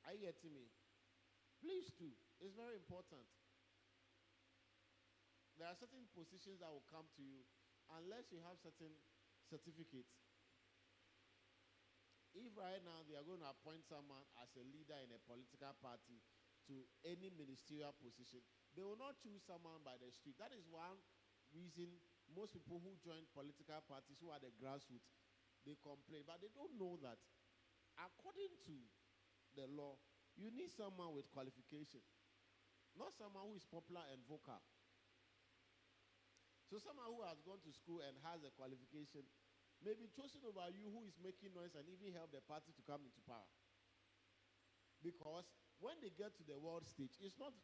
Are you getting me? Please do. It's very important. There are certain positions that will come to you unless you have certain certificates. If right now they are going to appoint someone as a leader in a political party to any ministerial position, they will not choose someone by the street. That is one reason most people who join political parties, who are the grassroots, they complain. But they don't know that according to the law, you need someone with qualification, not someone who is popular and vocal. So someone who has gone to school and has a qualification may be chosen over you, who is making noise and even help the party to come into power. Because when they get to the world stage, it's not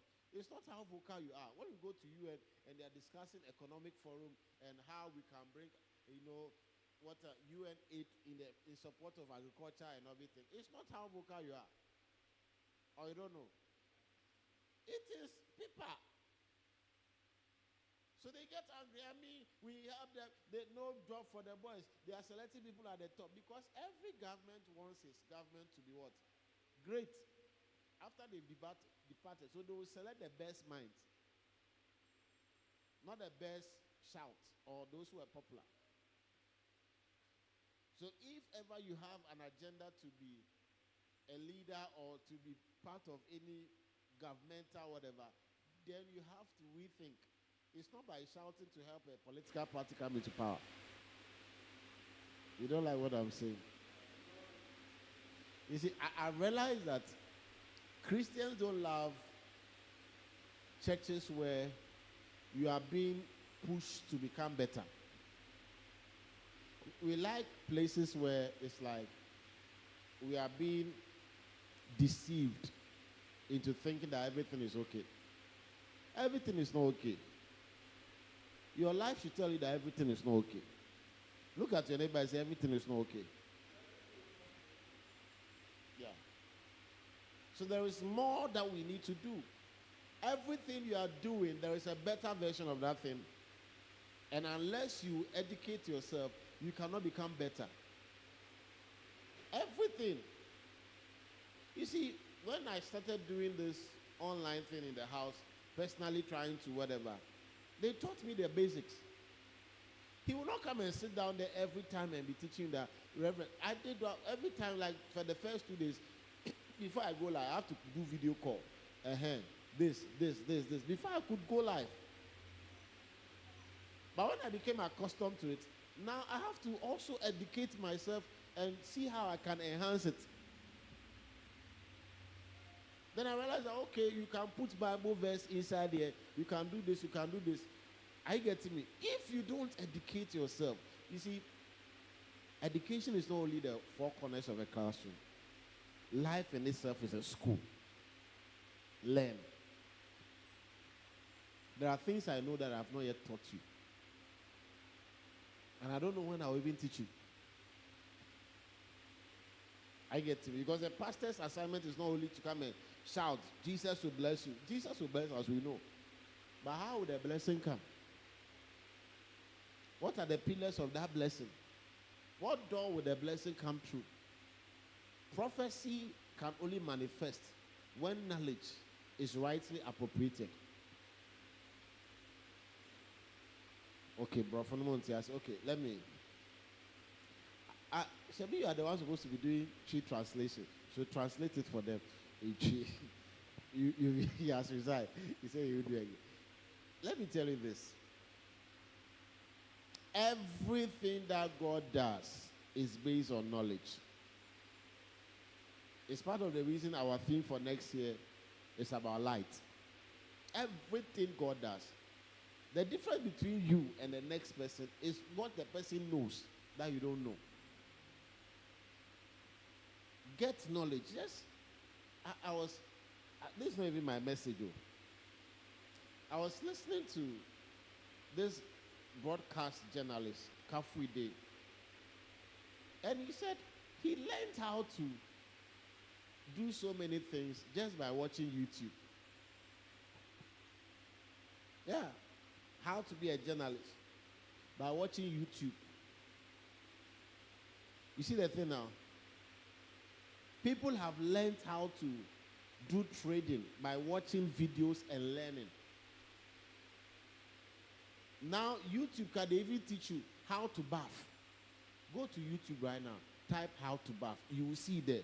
how vocal you are. When you go to UN and they are discussing economic forum and how we can bring, what UN aid in support of agriculture and everything, it's not how vocal you are. Or you don't know. It is people. So they get angry. I mean, we have no job for the boys. They are selecting people at the top because every government wants its government to be what? Great. After they've departed, so they will select the best minds, not the best shout or those who are popular. So if ever you have an agenda to be a leader or to be part of any governmental whatever, then you have to rethink. It's not by shouting to help a political party come into power. You don't like what I'm saying? You see, I realize that Christians don't love churches where you are being pushed to become better. We like places where it's like we are being deceived into thinking that everything is okay. Everything is not okay. Your life should tell you that everything is not okay. Look at your neighbor and say, everything is not okay. Yeah. So there is more that we need to do. Everything you are doing, there is a better version of that thing. And unless you educate yourself, you cannot become better. Everything. You see, when I started doing this online thing in the house, personally trying to whatever, they taught me the basics. He will not come and sit down there every time and be teaching the Reverend. I did that every time, like for the first 2 days, before I go live, I have to do video call. This. Before I could go live. But when I became accustomed to it, now I have to also educate myself and see how I can enhance it. Then I realized that, okay, you can put Bible verse inside here. You can do this, you can do this. Are you getting me? If you don't educate yourself, you see, education is not only the four corners of a classroom. Life in itself is a school. Learn. There are things I know that I have not yet taught you. And I don't know when I will even teach you. I get to, because the pastor's assignment is not only to come and shout, Jesus will bless you. Jesus will bless us, we know. But how will the blessing come? What are the pillars of that blessing? What door will the blessing come through? Prophecy can only manifest when knowledge is rightly appropriated. Okay, bro, for the moment, okay, let me. Shabi, you are the one supposed to be doing tree translation. So translate it for them. He has resigned. He said he will do it again. Let me tell you this. Everything that God does is based on knowledge. It's part of the reason our theme for next year is about light. Everything God does. The difference between you and the next person is what the person knows that you don't know. Get knowledge. Yes, this is not even my message. I was listening to this broadcast journalist, Kafui Day, and he said he learned how to do so many things just by watching YouTube. Yeah, how to be a journalist by watching YouTube. You see the thing now? People have learned how to do trading by watching videos and learning. Now, YouTube can even teach you how to bath. Go to YouTube right now. Type how to bath. You will see there.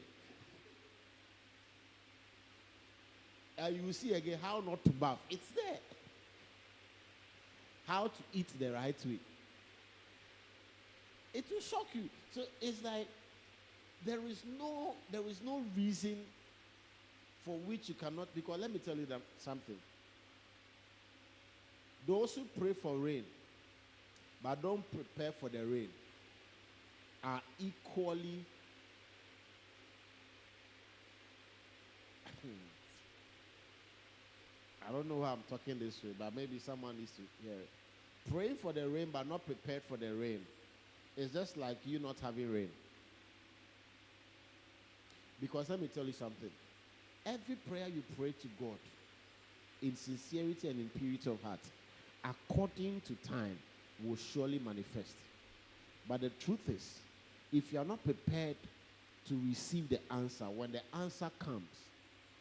And you will see again how not to bath. It's there. How to eat the right way. It will shock you. So it's like there is no reason for which you cannot, because let me tell you something. Those who pray for rain but don't prepare for the rain are equally I don't know why I'm talking this way, but maybe someone needs to hear it. Praying for the rain but not prepared for the rain is just like you not having rain. Because let me tell you something. Every prayer you pray to God in sincerity and in purity of heart, according to time, will surely manifest. But the truth is, if you are not prepared to receive the answer, when the answer comes,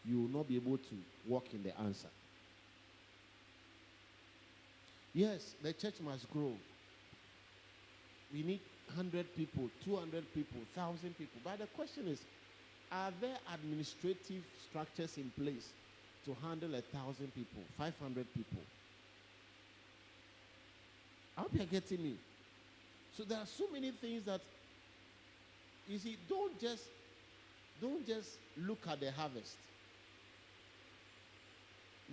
you will not be able to walk in the answer. Yes, the church must grow. We need 100 people, 200 people, 1,000 people. But the question is, are there administrative structures in place to handle 1,000 people, 500 people? I hope you're getting me. So there are so many things that, you see, don't just look at the harvest.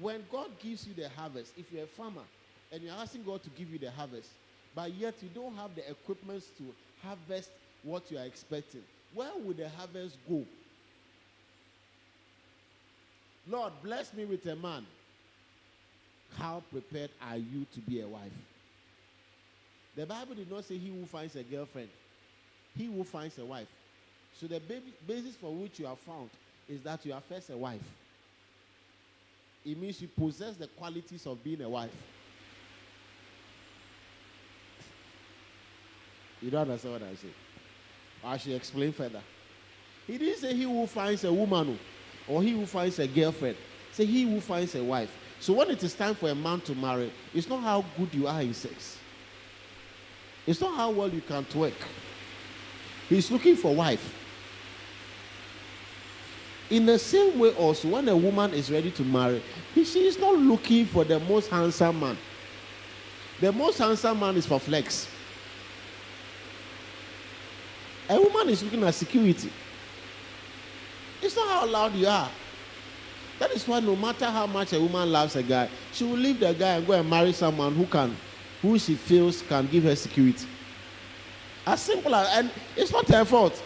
When God gives you the harvest, if you're a farmer and you're asking God to give you the harvest, but yet you don't have the equipment to harvest what you are expecting, where would the harvest go? Lord, bless me with a man. How prepared are you to be a wife? The Bible did not say he who finds a girlfriend, he who finds a wife. So the basis for which you are found is that you are first a wife. It means you possess the qualities of being a wife. You don't understand what I say? I should explain further. He didn't say he who finds a woman or he who finds a girlfriend. Say he who finds a wife. So when it is time for a man to marry, it's not how good you are in sex. It's not how well you can twerk. He's looking for a wife. In the same way also, when a woman is ready to marry, she is not looking for the most handsome man. The most handsome man is for flex. A woman is looking at security. It's not how loud you are. That is why no matter how much a woman loves a guy, she will leave the guy and go and marry someone who she feels can give her security. As simple as, and it's not her fault.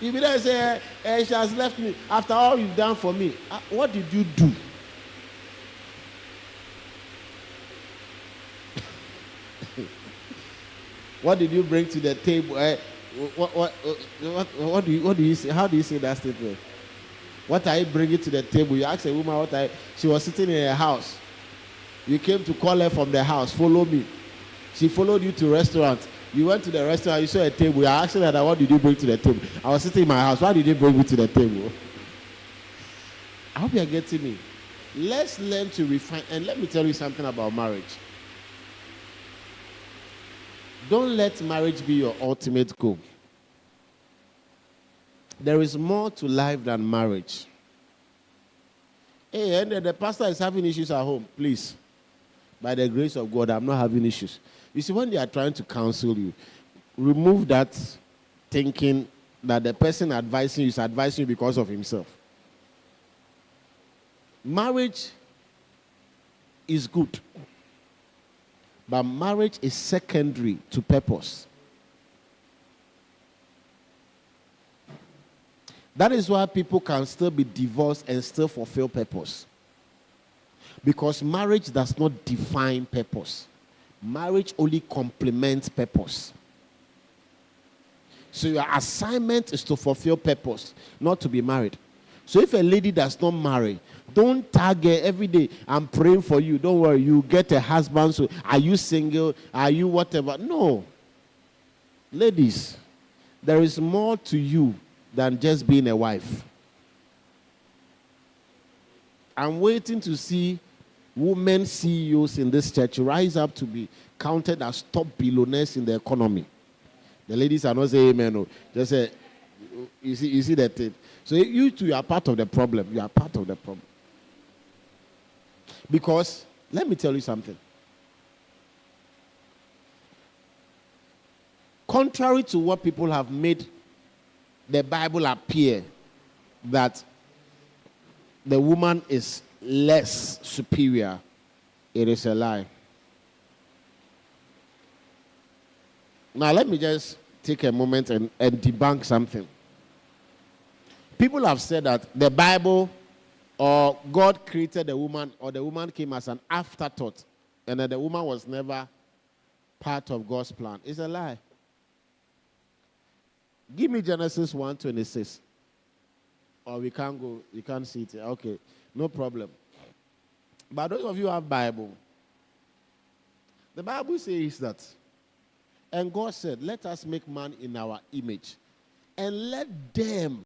You be there and say, she has left me after all you've done for me. What did you do? What did you bring to the table? What do you say? How do you say that statement? What are you bringing to the table? You ask a woman she was sitting in her house. You came to call her from the house. Follow me. She followed you to a restaurant. You went to the restaurant. You saw a table. You are asking her, what did you bring to the table? I was sitting in my house. Why did you bring me to the table? I hope you are getting me. Let's learn to refine. And let me tell you something about marriage. Don't let marriage be your ultimate goal. There is more to life than marriage. Hey, and the pastor is having issues at home. Please, by the grace of God, I'm not having issues. You see, when they are trying to counsel you, remove that thinking that the person advising you is advising you because of himself. Marriage is good. But marriage is secondary to purpose. That is why people can still be divorced and still fulfill purpose. Because marriage does not define purpose. Marriage only complements purpose. So your assignment is to fulfill purpose, not to be married. So if a lady does not marry, don't target every day, I'm praying for you. Don't worry, you get a husband. So are you single? Are you whatever? No. Ladies, there is more to you than just being a wife. I'm waiting to see women CEOs in this church rise up to be counted as top billionaires in the economy. The ladies are not saying amen. No. Just say, you see that thing. So you too are part of the problem. You are part of the problem. Because, let me tell you something. Contrary to what people have made the Bible appear, that the woman is less superior, it is a lie. Now, let me just take a moment and debunk something. People have said that the Bible or God created the woman, or the woman came as an afterthought, and that the woman was never part of God's plan. It's a lie. Give me Genesis 1:26. Or we can't go, you can't see it. Okay, no problem. But those of you who have Bible, the Bible says that, and God said, let us make man in our image, and let them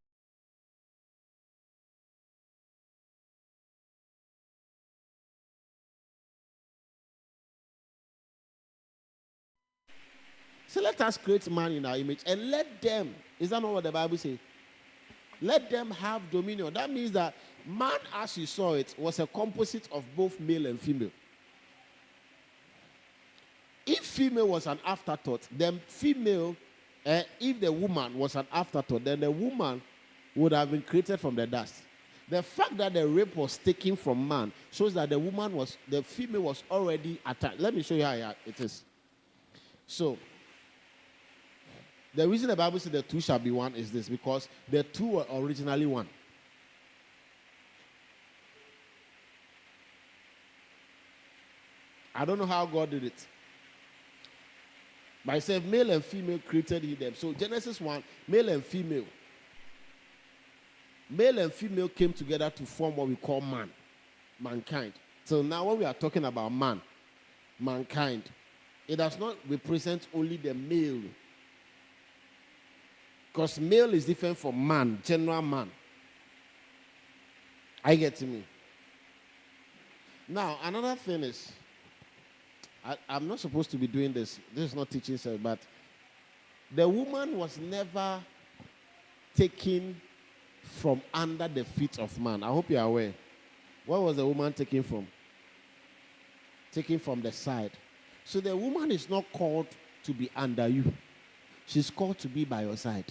so let us create man in our image, and let them, is that not what the Bible says? Let them have dominion. That means that man, as you saw it, was a composite of both male and female. If female was an afterthought, then female, if the woman was an afterthought, then the woman would have been created from the dust. The fact that the rape was taken from man shows that the female was already attached. Let me show you how it is. So, the reason the Bible says the two shall be one is this, because the two were originally one. I don't know how God did it. But I said male and female created he them. So Genesis 1, male and female. Male and female came together to form what we call man, mankind. So now when we are talking about mankind, it does not represent only the male. Because male is different from man, general man. I get to me. Now, another thing is, I'm not supposed to be doing this. This is not teaching self, but the woman was never taken from under the feet of man. I hope you are aware. Where was the woman taken from? Taken from the side. So the woman is not called to be under you. She's called to be by your side.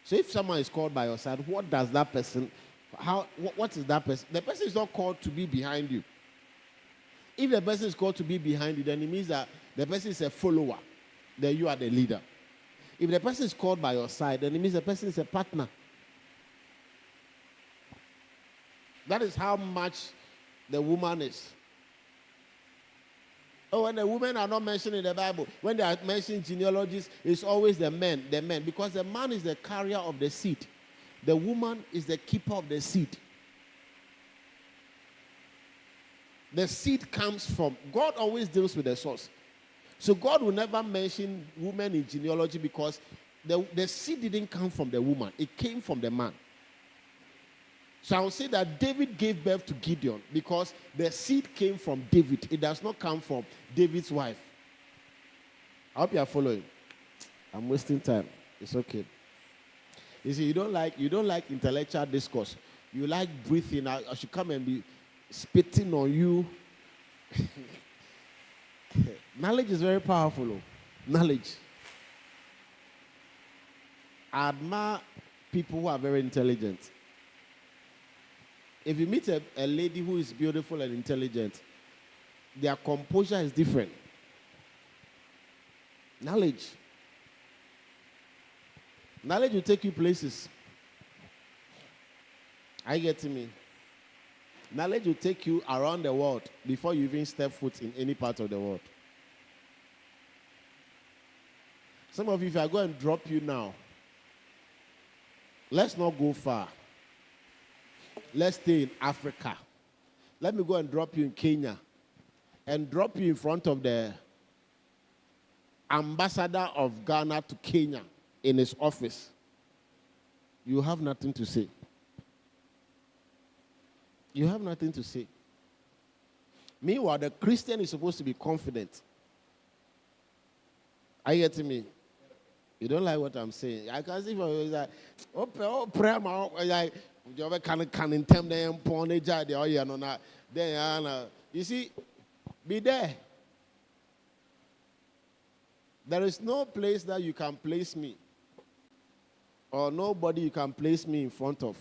So if someone is called by your side, what does that person, what is that person? The person is not called to be behind you. If the person is called to be behind you, then it means that the person is a follower. Then you are the leader. If the person is called by your side, then it means the person is a partner. That is how much the woman is. Oh, when the women are not mentioned in the Bible, when they are mentioned genealogies, it's always the men, because the man is the carrier of the seed. The woman is the keeper of the seed. The seed comes from, God always deals with the source. So God will never mention women in genealogy because the seed didn't come from the woman. It came from the man. So I will say that David gave birth to Gideon because the seed came from David. It does not come from David's wife. I hope you are following. I'm wasting time. It's okay. You see, you don't like intellectual discourse. You like breathing. I should come and be spitting on you. Knowledge is very powerful. Oh. Knowledge. I admire people who are very intelligent. If you meet a lady who is beautiful and intelligent, their composure is different. Knowledge. Knowledge will take you places. Are you getting me? Knowledge will take you around the world before you even step foot in any part of the world. Some of you, if I go and drop you now, let's not go far. Let's stay in Africa. Let me go and drop you in Kenya and drop you in front of the ambassador of Ghana to Kenya in his office, you have nothing to say. You have nothing to say. Meanwhile, the Christian is supposed to be confident. Are you getting me? You don't like what I'm saying. I can see if I was like, oh, prayer, like, you see, be there. There is no place that you can place me, or nobody you can place me in front of,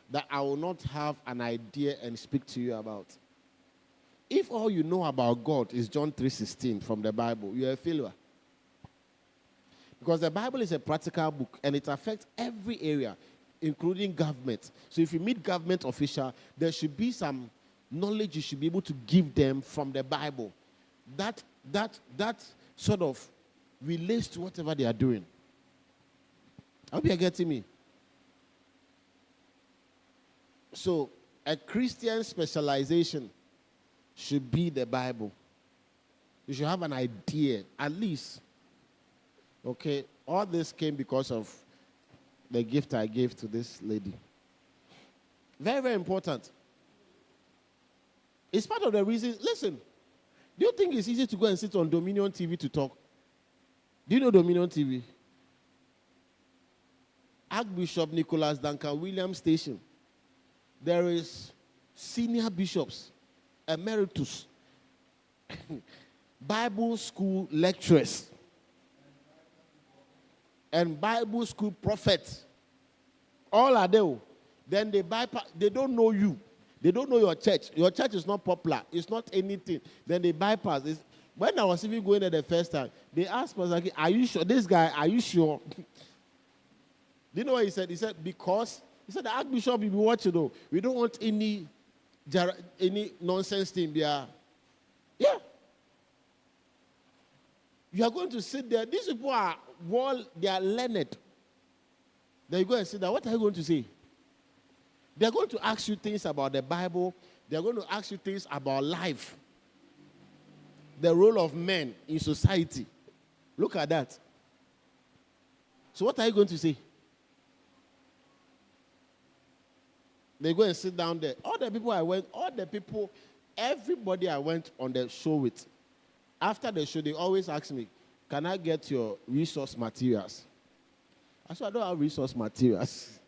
that I will not have an idea and speak to you about. If all you know about God is John 3:16 from the Bible, you're a failure. Because the Bible is a practical book and it affects every area, including government. So if you meet government official, there should be some knowledge you should be able to give them from the Bible. That sort of relates to whatever they are doing. I hope you're getting me. So a Christian specialization should be the Bible. You should have an idea, at least. Okay, all this came because of the gift I gave to this lady. Very, very important. It's part of the reason. Listen, do you think it's easy to go and sit on Dominion TV to talk? Do you know Dominion TV? Archbishop Nicholas Duncan Williams Station. There is senior bishops, emeritus, Bible school lecturers, and Bible school prophets. All are there. Then they bypass. They don't know you. They don't know your church. Your church is not popular. It's not anything. Then they bypass. When I was even going there the first time, they asked Pastor, are you sure? This guy, are you sure? Do you know what he said? He said, because, he said, the Archbishop will be watching, though. We don't want any nonsense thing there. Yeah. You are going to sit there. These people are, they are learned. Then you go and sit there. What are you going to say? They are going to ask you things about the Bible. They are going to ask you things about life. The role of men in society. Look at that. So what are you going to say? They go and sit down there. Everybody I went on the show with, after the show, they always ask me, can I get your resource materials? I said, I don't have resource materials.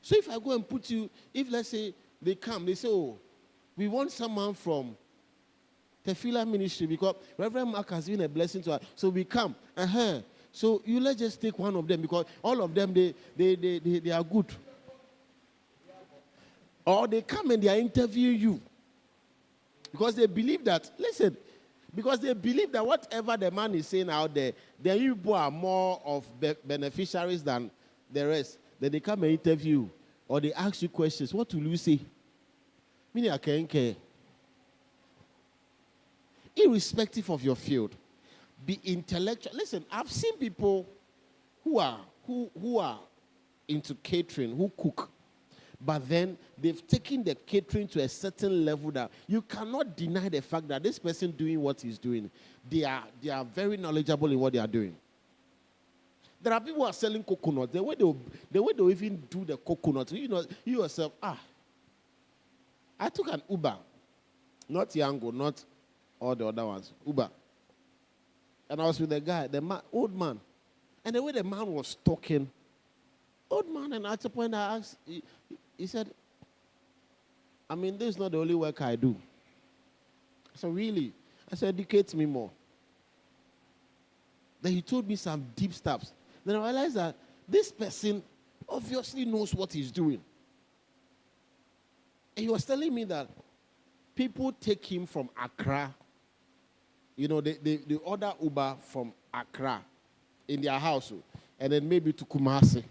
So if I go and put you, if let's say they come, they say, oh, we want someone from Tephillah Ministry because Reverend Mark has been a blessing to us. So we come. So you let's just take one of them because all of them, they are good. Or they come and they are interviewing you. Because they believe that, listen, because they believe that whatever the man is saying out there, the people are more of beneficiaries than the rest. Then they come and interview you, or they ask you questions. What will you say? Meaning I can't care. Irrespective of your field, be intellectual. Listen, I've seen people who are into catering, who cook, but then they've taken the catering to a certain level that you cannot deny the fact that this person doing what he's doing, they are very knowledgeable in what they are doing. There are people who are selling coconut. The way they even do the coconut, you yourself, I took an Uber, not Yango, not all the other ones, Uber. And I was with the guy, old man. And the way the man was talking, old man, and at the point I asked, he said, I mean, this is not the only work I do. I said, really? I said, educate me more. Then he told me some deep stuff. Then I realized that this person obviously knows what he's doing. And he was telling me that people take him from Accra. You know, they order Uber from Accra in their house, and then maybe to Kumasi.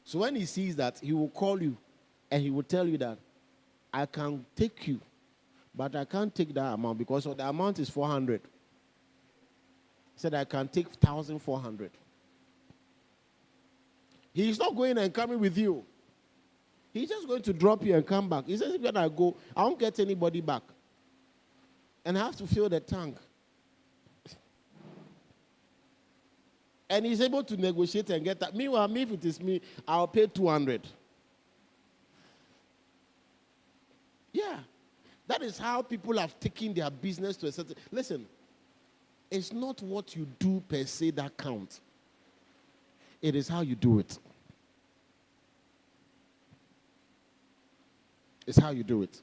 So when he sees that, he will call you, and he will tell you that, I can take you, but I can't take that amount because the amount is 400. He said, I can take 1,400. He's not going and coming with you. He's just going to drop you and come back. He says, when I go, I won't get anybody back. and I have to fill the tank. And he's able to negotiate and get that. Meanwhile, me, if it is me, I'll pay 200. Yeah. That is how people have taken their business to a certain... Listen, it's not what you do per se that counts. It is how you do it. It's how you do it.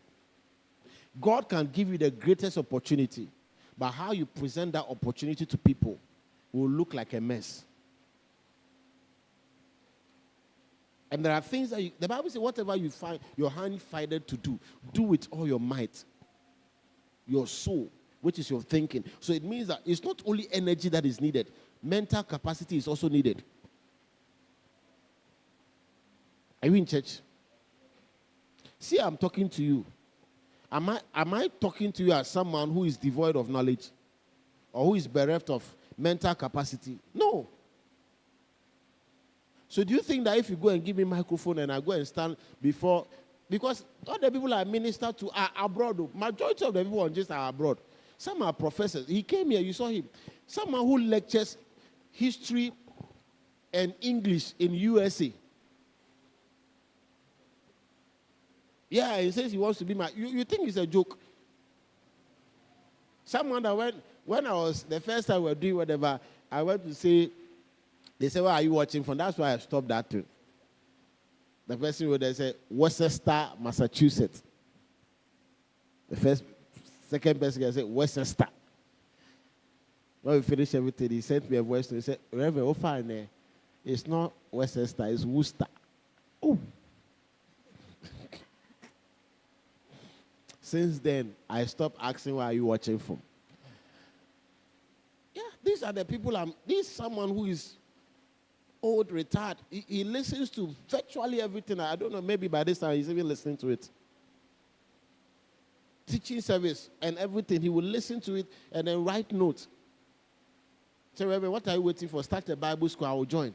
God can give you the greatest opportunity, but how you present that opportunity to people will look like a mess. And there are things that the Bible says, whatever you find your hand findeth to do, do with all your might, your soul, which is your thinking. So it means that it's not only energy that is needed, mental capacity is also needed. Are you in church? See, I'm talking to you. Am I talking to you as someone who is devoid of knowledge or who is bereft of mental capacity? No. So do you think that if you go and give me a microphone and I go and stand before, because all the people I minister to are abroad. Majority of the people on just are abroad. Some are professors. He came here, you saw him. Someone who lectures history and English in USA. Yeah, he says he wants to be my... You think it's a joke? Someone that when I was... The first time we were doing whatever, I went to say... They said, where are you watching from? That's why I stopped that too. The person would say, Worcester, Massachusetts. Second person can say, Worcester. When we finished everything, he sent me a voice to say, Reverend, what fine there? It's not Worcester, it's Worcester. Oh. Since then, I stopped asking where are you watching from. Yeah, these are the people this is someone who is old, retired. He listens to virtually everything. I don't know, maybe by this time he's even listening to it. Teaching service and everything. He will listen to it and then write notes. Say, Reverend, what are you waiting for? Start a Bible school, I will join.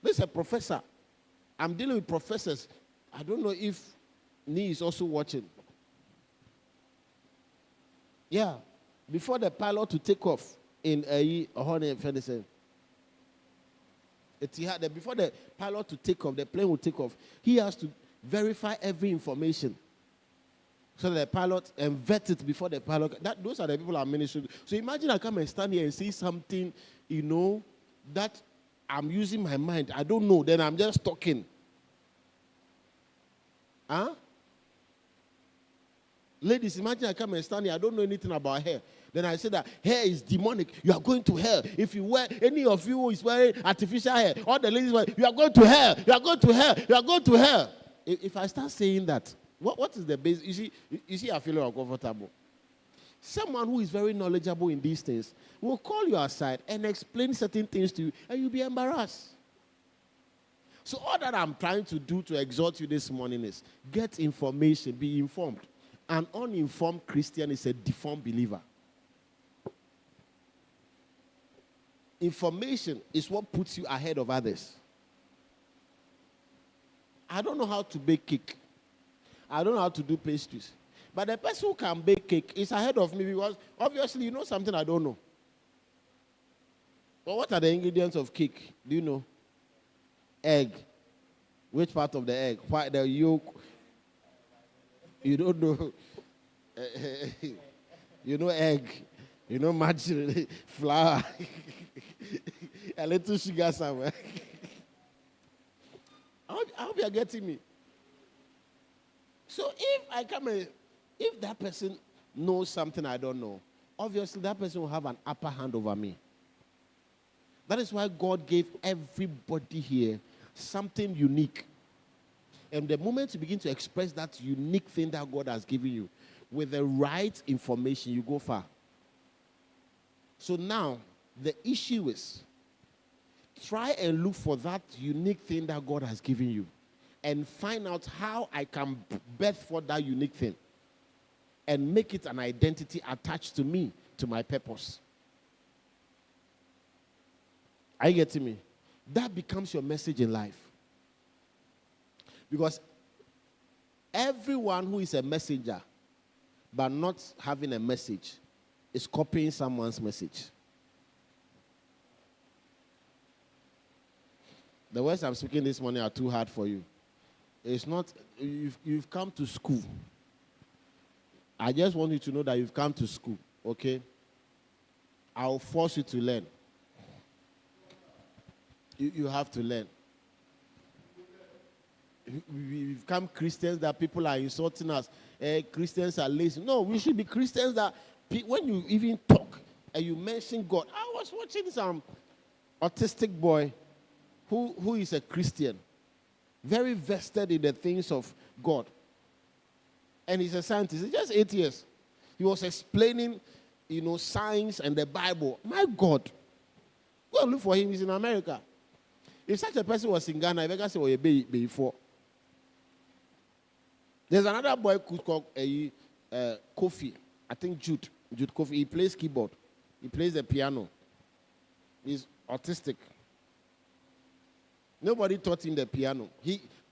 This is a professor. I'm dealing with professors. I don't know if Nee is also watching. Yeah. Before the pilot to take off in before the pilot to take off, the plane will take off, he has to verify every information. So the pilot and vet it before the pilot. Those are the people I'm ministering to. So imagine I come and stand here and see something, that I'm using my mind. I don't know. Then I'm just talking. Huh? Ladies, imagine I come and stand here. I don't know anything about hair. Then I say that hair is demonic. You are going to hell. If you wear, any of you who is wearing artificial hair, all the ladies wear, you are going to hell. You are going to hell. You are going to hell. If I start saying that, what is the base? You see, I feel uncomfortable. Someone who is very knowledgeable in these things will call you aside and explain certain things to you, and you'll be embarrassed. So all that I'm trying to do to exhort you this morning is get information, be informed. An uninformed Christian is a deformed believer. Information is what puts you ahead of others. I don't know how to bake cake. I don't know how to do pastries. But the person who can bake cake is ahead of me because obviously you know something I don't know. But what are the ingredients of cake? Do you know? Egg. Which part of the egg? Why the yolk? You don't know. You know egg. You know margarine, flour, a little sugar somewhere. I hope you are getting me. So if that person knows something I don't know, obviously that person will have an upper hand over me. That is why God gave everybody here something unique. And the moment you begin to express that unique thing that God has given you, with the right information, you go far. So now, the issue is, try and look for that unique thing that God has given you and find out how I can birth for that unique thing and make it an identity attached to me, to my purpose. Are you getting me? That becomes your message in life. Because everyone who is a messenger but not having a message is copying someone's message. The words I'm speaking this morning are too hard for you. It's not, you've come to school. I just want you to know that you've come to school, okay? I'll force you to learn. You have to learn. We've become Christians that people are insulting us. Christians are lazy. No, we should be Christians that when you even talk and you mention God. I was watching some autistic boy who is a Christian, very vested in the things of God. And he's a scientist. He's just 8 years. He was explaining, science and the Bible. My God. Go and look for him. He's in America. If such a person was in Ghana, I say, oh, before. There's another boy called Kofi. I think Jude Kofi. He plays keyboard. He plays the piano. He's autistic. Nobody taught him the piano.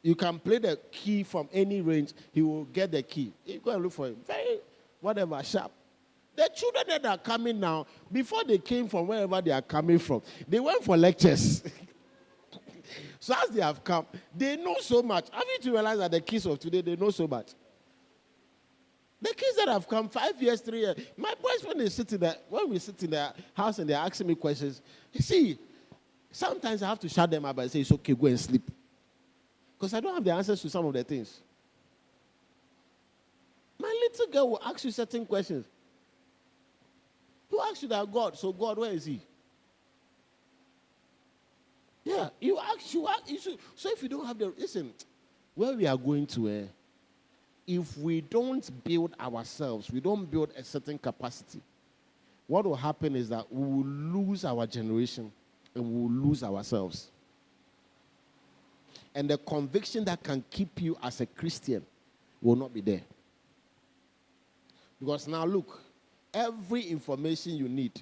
You can play the key from any range. He will get the key. You go and look for him. Very, whatever, sharp. The children that are coming now, before they came from wherever they are coming from, they went for lectures. So as they have come, they know so much. Have you to realize that the kids of today, they know so much? The kids that have come 5 years, 3 years, my boys, when we sit in the house and they're asking me questions, you see, sometimes I have to shut them up and say, it's okay, go and sleep. Because I don't have the answers to some of the things. My little girl will ask you certain questions. Who asks you that God? So God, where is he? Yeah, you ask. So if you don't have listen, where we are going to, if we don't build ourselves, we don't build a certain capacity, what will happen is that we will lose our generation and we will lose ourselves. And the conviction that can keep you as a Christian will not be there. Because now look, every information you need,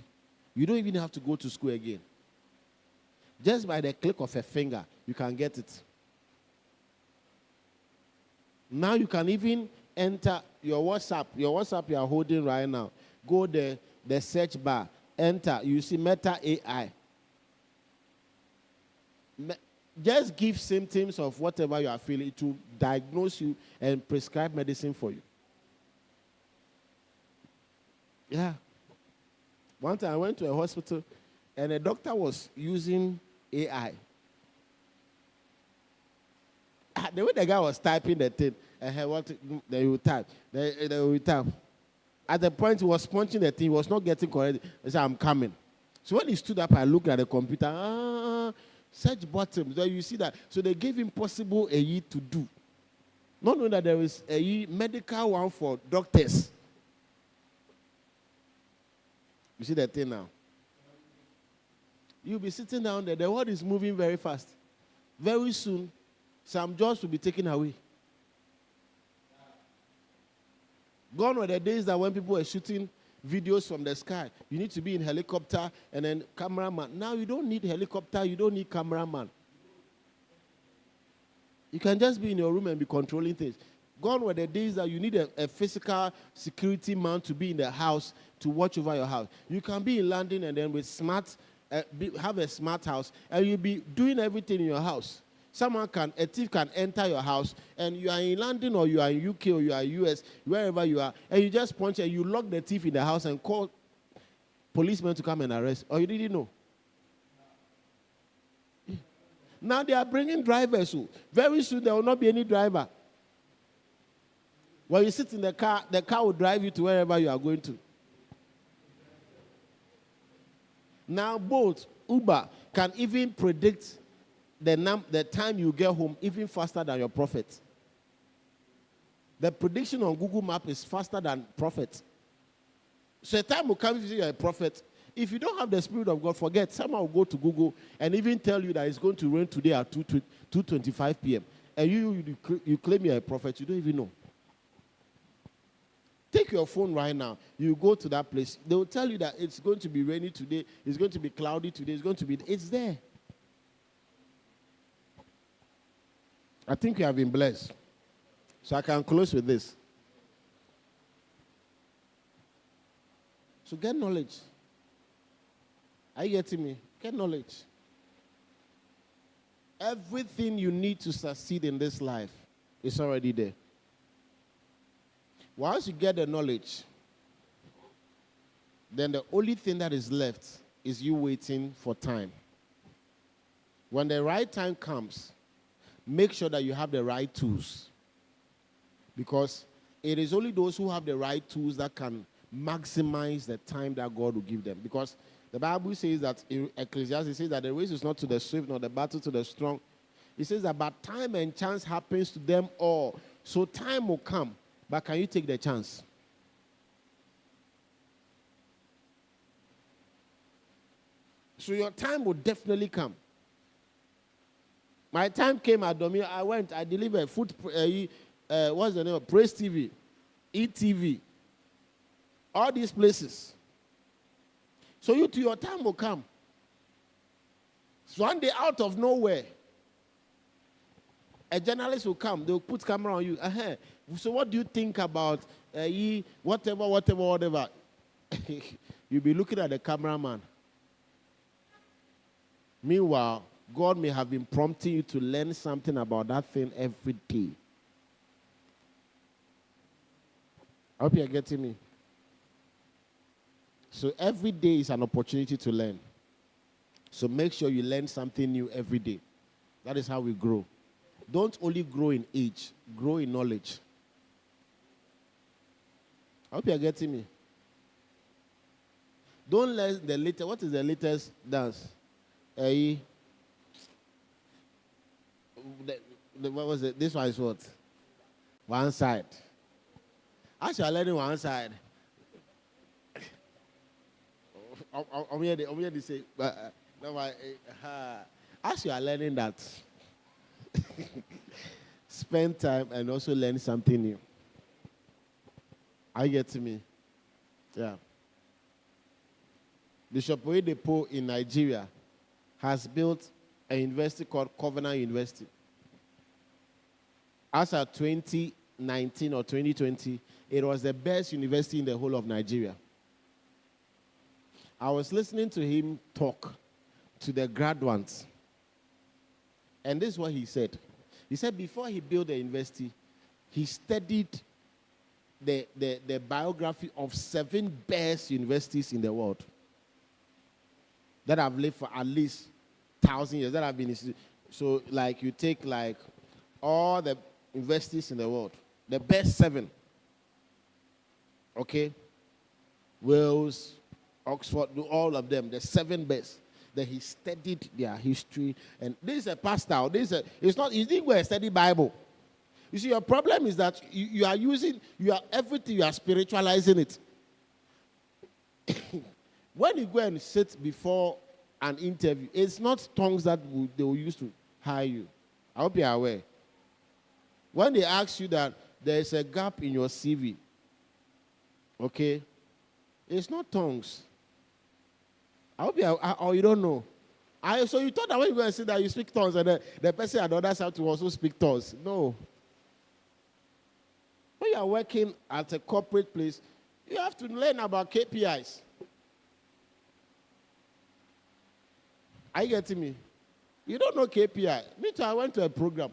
you don't even have to go to school again. Just by the click of a finger, you can get it. Now you can even enter your WhatsApp you are holding right now. Go there, the search bar, enter, you see Meta AI. Just give symptoms of whatever you are feeling to diagnose you and prescribe medicine for you. Yeah. One time I went to a hospital and a doctor was using AI. The way the guy was typing the thing, they will type. They will type. At the point he was punching the thing, he was not getting correct. He said, I'm coming. So when he stood up, I looked at the computer. Search bottom. So you see that. So they gave him possible AE to do. Not knowing that there is a medical one for doctors. You see that thing now? You'll be sitting down there. The world is moving very fast. Very soon, some jobs will be taken away. Gone were the days that when people were shooting videos from the sky, you need to be in helicopter and then cameraman. Now you don't need helicopter, you don't need cameraman. You can just be in your room and be controlling things. Gone were the days that you need a physical security man to be in the house to watch over your house. You can be in London and then with have a smart house and you'll be doing everything in your house. A thief can enter your house and you are in London or you are in UK or you are in US, wherever you are, and you just punch and you lock the thief in the house and call policemen to come and arrest. Or you didn't know? Now they are bringing drivers. So very soon there will not be any driver. When you sit in the car will drive you to wherever you are going to. Now Bolt, Uber can even predict the time you get home even faster than your prophet. The prediction on Google Map is faster than prophet. So a time will come if you are a prophet. If you don't have the Spirit of God, forget. Someone will go to Google and even tell you that it's going to rain today at 2:25 p.m. And you claim you're a prophet. You don't even know. Take your phone right now. You go to that place. They will tell you that it's going to be rainy today. It's going to be cloudy today. It's there. I think you have been blessed. So I can close with this. So get knowledge. Are you getting me? Get knowledge. Everything you need to succeed in this life is already there. Once you get the knowledge, then the only thing that is left is you waiting for time. When the right time comes, make sure that you have the right tools. Because it is only those who have the right tools that can maximize the time that God will give them. Because the Bible says that in Ecclesiastes, it says that the race is not to the swift nor the battle to the strong. It says that but time and chance happens to them all. So time will come, but can you take the chance? So your time will definitely come. My time came at Dominion. I went, I delivered food, what's the name of Praise TV, ETV, all these places. So your time will come. So one day out of nowhere, a journalist will come. They will put camera on you. So what do you think about whatever? You'll be looking at the cameraman. Meanwhile, God may have been prompting you to learn something about that thing every day. I hope you're getting me. So every day is an opportunity to learn. So make sure you learn something new every day. That is how we grow. Don't only grow in age, grow in knowledge. I hope you're getting me. Don't let the latest, what is the latest dance? What was it? This one is what? One side. As you are learning one side, I'm here to say, as you are learning that, spend time and also learn something new. Are you getting me? Yeah. Bishop Oyedepo in Nigeria has built a university called Covenant University. As of 2019 or 2020, it was the best university in the whole of Nigeria. I was listening to him talk to the graduates. And this is what he said. He said before he built the university, he studied the biography of 7 best universities in the world that have lived for at least 1,000 years, that have been. So, like, you take, like, all the universities in the world, the best 7, okay? Wales, Oxford, all of them, the 7 best. Then he studied their history. And this is a pastor. He didn't go and study Bible. You see, your problem is that you are everything, you are spiritualizing it. When you go and sit before an interview, it's not tongues that they will use to hire you. I hope you are aware. When they ask you that there is a gap in your CV, okay, it's not tongues. I hope you don't know. So you thought that when you go and say that you speak tongues and the person at the other side to also speak tongues. No. When you are working at a corporate place, you have to learn about KPIs. Are you getting me? You don't know KPI. Me too, I went to a program.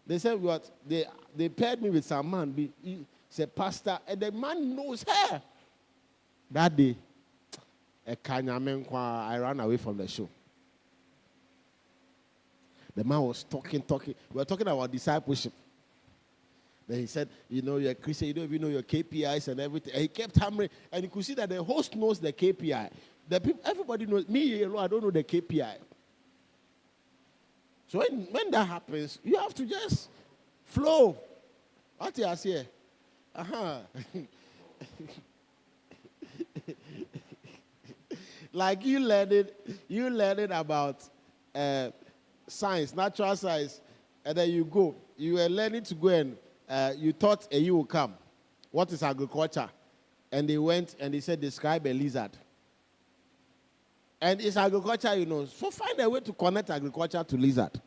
They said what? They paired me with some man. He's a pastor, and the man knows her. That day, I ran away from the show. The man was talking. We were talking about discipleship. Then he said, you're a Christian, you don't even know your KPIs and everything. And he kept hammering, and you could see that the host knows the KPI. Everybody knows. Me, I don't know the KPI. So when that happens, you have to just flow. What you say? Like you learned about science, natural science, and then you were learning to go and you thought a year will come. What is agriculture? And they went and they said, describe a lizard. And it's agriculture, So find a way to connect agriculture to lizard.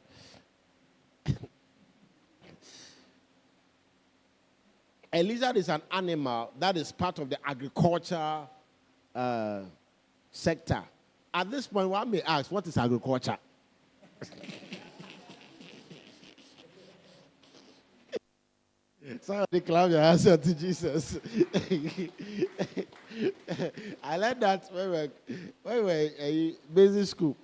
A lizard is an animal that is part of the agriculture sector. At this point, one may ask, what is agriculture? Somebody clap your hands to Jesus. I learned that when we were in basic school.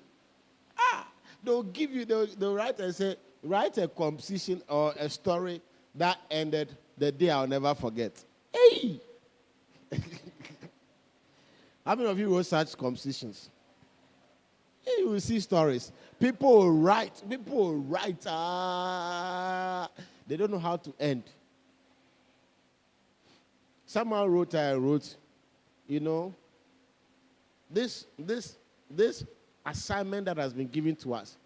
They'll give you, they'll write and say, write a composition or a story that ended the day I'll never forget. Hey! How many of you wrote such compositions? Hey, you will see stories. People will write. They don't know how to end. Someone wrote, this assignment that has been given to us.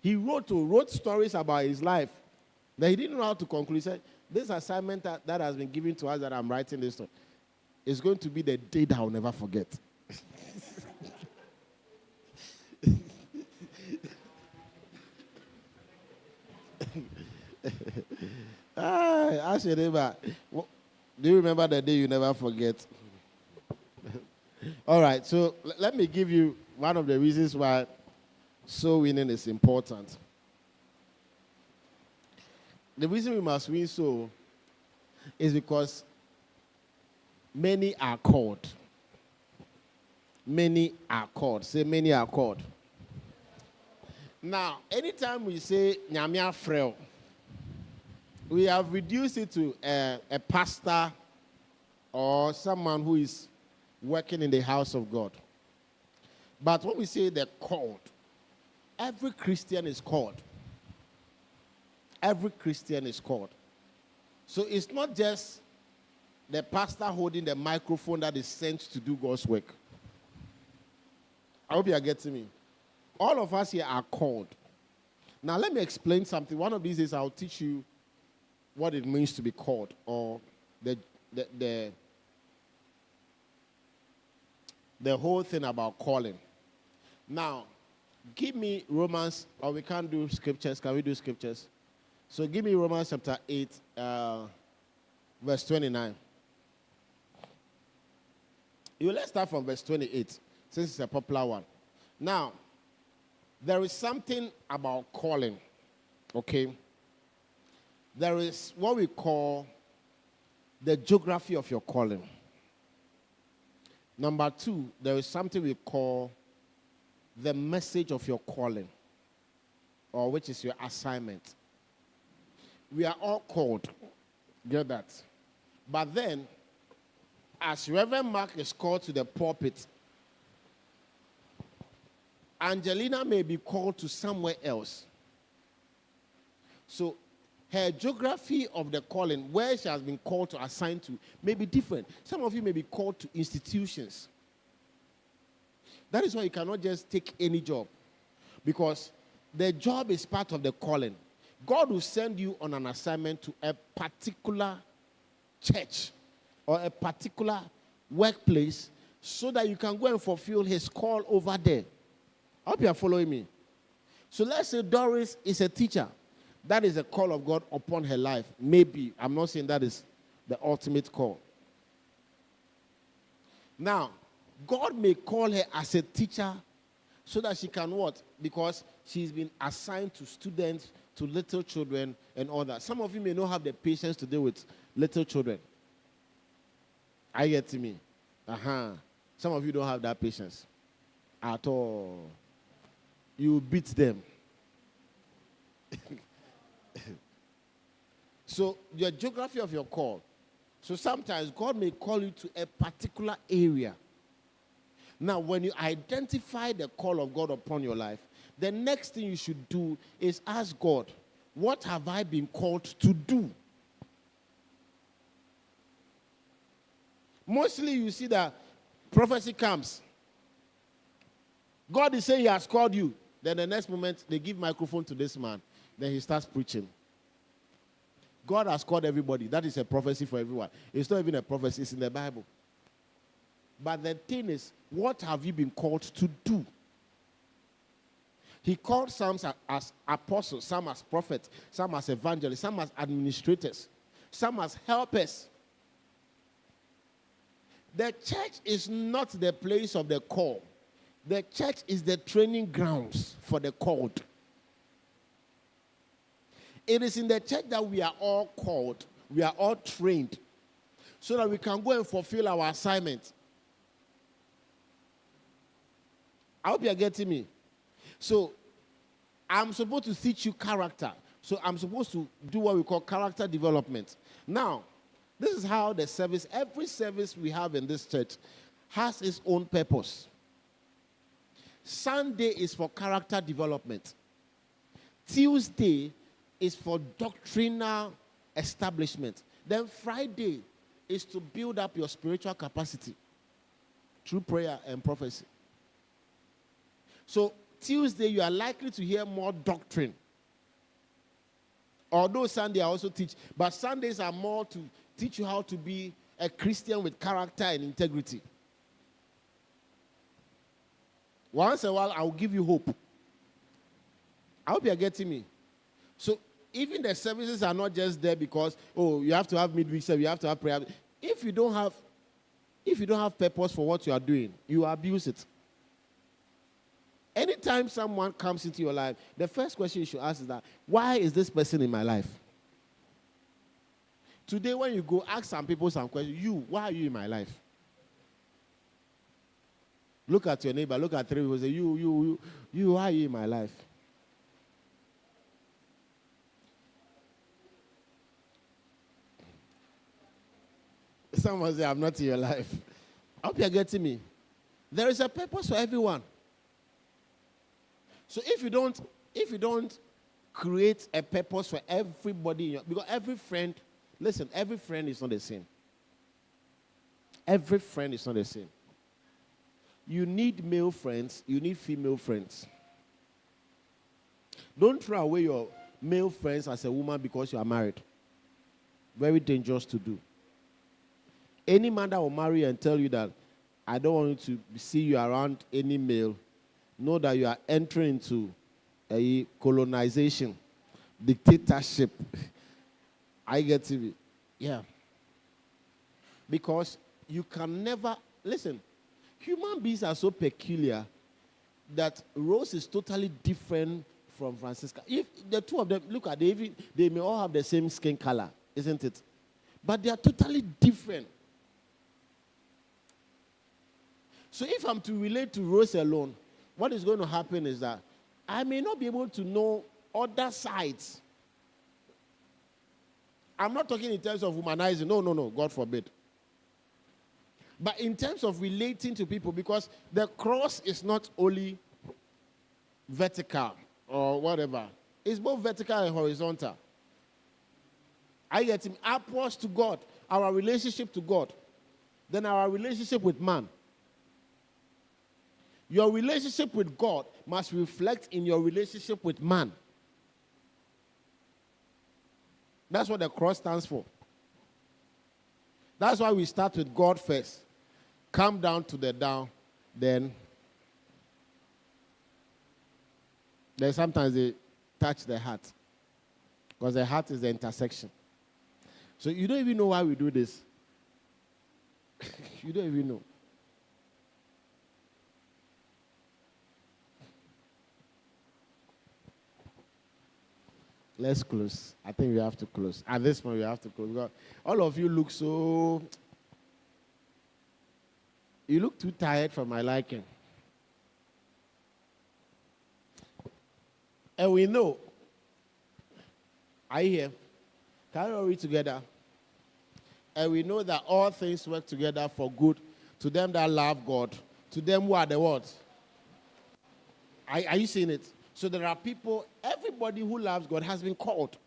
He wrote stories about his life that he didn't know how to conclude. He said, this assignment that has been given to us that I'm writing this story is going to be the day that I'll never forget. Ask your neighbor, do you remember the day you never forget? All right, so let me give you one of the reasons why soul winning is important. The reason we must win soul is because many are called. Many are called. Say, many are called. Now, anytime we say Nyamia Freo, we have reduced it to a pastor or someone who is working in the house of God. But when we say they're called, every Christian is called. Every Christian is called. So it's not just the pastor holding the microphone that is sent to do God's work. I hope you are getting me. All of us here are called. Now let me explain something. One of these days I'll teach you what it means to be called, or the whole thing about calling. Now, give me Romans, or we can't do scriptures. Can we do scriptures? So give me Romans chapter 8, verse 29. Let's start from verse 28, since it's a popular one. Now, there is something about calling, okay? There is what we call the geography of your calling. Number two, there is something we call the message of your calling, or which is your assignment. We are all called. Get that? But then, as Reverend Mark is called to the pulpit, Angelina may be called to somewhere else. So, her geography of the calling, where she has been called to assign to, may be different. Some of you may be called to institutions. That is why you cannot just take any job, because the job is part of the calling. God will send you on an assignment to a particular church or a particular workplace so that you can go and fulfill his call over there. I hope you are following me. So let's say Doris is a teacher. That is a call of God upon her life. Maybe. I'm not saying that is the ultimate call. Now, God may call her as a teacher so that she can what? Because she's been assigned to students, to little children, and all that. Some of you may not have the patience to deal with little children. I get to me. Some of you don't have that patience at all. You beat them. So, your geography of your call. So, sometimes God may call you to a particular area. Now, when you identify the call of God upon your life, the next thing you should do is ask God, what have I been called to do? Mostly you see that prophecy comes. God is saying he has called you. Then the next moment, they give microphone to this man. Then he starts preaching. God has called everybody. That is a prophecy for everyone. It's not even a prophecy. It's in the Bible. But the thing is, what have you been called to do? He called some as apostles, some as prophets, some as evangelists, some as administrators, some as helpers. The church is not the place of the call. The church is the training grounds for the called. It is in the church that we are all called, we are all trained, so that we can go and fulfill our assignment. I hope you are getting me. So, I'm supposed to teach you character. So, I'm supposed to do what we call character development. Now, this is how the service, every service we have in this church has its own purpose. Sunday is for character development. Tuesday is for doctrinal establishment. Then Friday is to build up your spiritual capacity through prayer and prophecy. So Tuesday you are likely to hear more doctrine. Although Sunday I also teach, but Sundays are more to teach you how to be a Christian with character and integrity. Once in a while, I will give you hope. I hope you are getting me. So, even the services are not just there because, oh, you have to have midweek service, you have to have prayer. If you don't have purpose for what you are doing, you abuse it. Anytime someone comes into your life, the first question you should ask is that, why is this person in my life? Today, when you go, ask some people some questions. Why are you in my life? Look at your neighbor, look at three people, say, why are you in my life? Someone say, I'm not in your life. I hope you're getting me. There is a purpose for everyone. So if you don't create a purpose for everybody, because every friend is not the same. Every friend is not the same. You need male friends, you need female friends. Don't throw away your male friends as a woman because you are married. Very dangerous to do. Any man that will marry you and tell you that I don't want to see you around any male, know that you are entering into a colonization, dictatorship. I get it. Yeah. Because you can never, listen, human beings are so peculiar that Rose is totally different from Francisca. If the two of them, look at they may all have the same skin color, isn't it? But they are totally different. So if I'm to relate to Rose alone, what is going to happen is that I may not be able to know other sides. I'm not talking in terms of humanizing. No, God forbid. But in terms of relating to people, because the cross is not only vertical or whatever. It's both vertical and horizontal. I get him upwards to God, our relationship to God, then our relationship with man. Your relationship with God must reflect in your relationship with man. That's what the cross stands for. That's why we start with God first. Come down to the down, then sometimes they touch the heart. Because the heart is the intersection. So you don't even know why we do this. You don't even know. Let's close. I think we have to close. At this point, we have to close. Because all of you look so... You look too tired for my liking. And we know. Are you here? Can we all read together? And we know that all things work together for good to them that love God, to them who are the what? Are you seeing it? So there are people, everybody who loves God has been called